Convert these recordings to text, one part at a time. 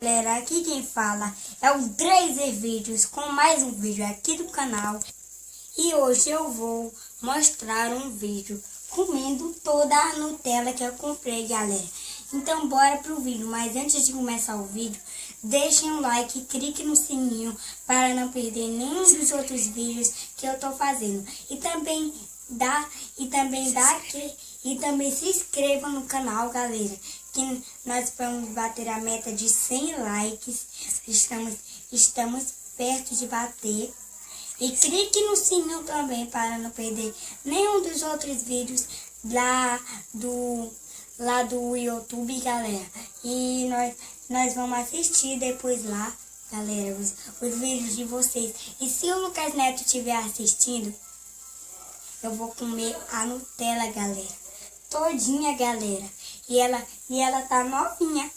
Galera, aqui quem fala é o Drazer Vídeos com mais um vídeo aqui do canal. E hoje eu vou mostrar um vídeo comendo toda a Nutella que eu comprei, galera. Então bora pro vídeo, mas antes de começar o vídeo, deixem um like e clique no sininho para não perder nenhum dos outros vídeos que eu tô fazendo. E também se inscrevam no canal, galera, que nós vamos bater a meta de 100 likes. Estamos perto de bater. E clique no sininho também para não perder nenhum dos outros vídeos lá do YouTube, galera. E nós vamos assistir depois lá, galera, os vídeos de vocês. E se o Lucas Neto estiver assistindo, eu vou comer a Nutella, galera. Todinha, galera. E ela tá novinha.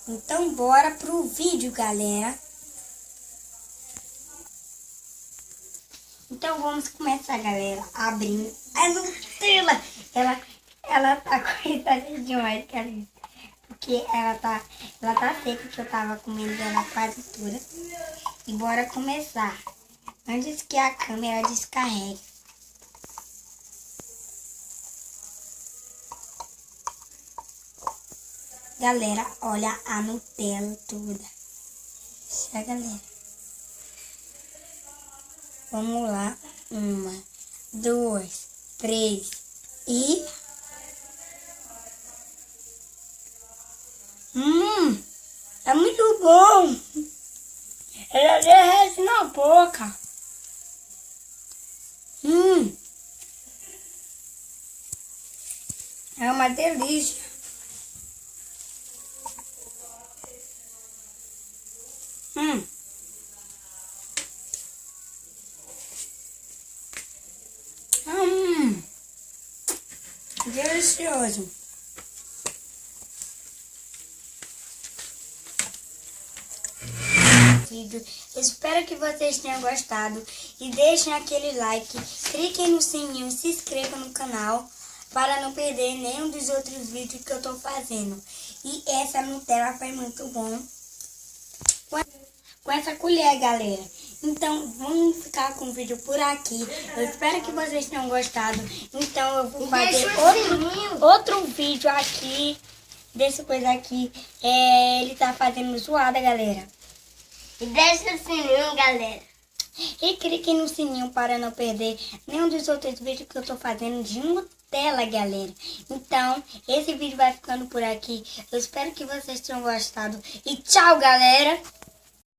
Então bora pro vídeo, galera. Então vamos começar, galera, abrindo a Nutella. Ela tá coitada demais, galera. Porque ela tá seca, que eu tava comendo ela quase toda. E bora começar. Antes que a câmera descarregue. Galera, olha a Nutella toda. Isso, galera. Vamos lá. 1, 2, 3 e... É muito bom. Ela derrete na boca. É uma delícia. Delicioso. Espero que vocês tenham gostado e deixem aquele like, cliquem no sininho, se inscrevam no canal para não perder nenhum dos outros vídeos que eu tô fazendo. E essa Nutella foi muito bom com essa colher, galera. Então vamos ficar com o vídeo por aqui. Eu espero que vocês tenham gostado. Então eu vou fazer outro vídeo aqui desse coisa aqui. Ele tá fazendo zoada, galera. E deixa o sininho, galera. E clique no sininho para não perder nenhum dos outros vídeos que eu tô fazendo de Nutella, galera. Então, esse vídeo vai ficando por aqui. Eu espero que vocês tenham gostado. E tchau, galera!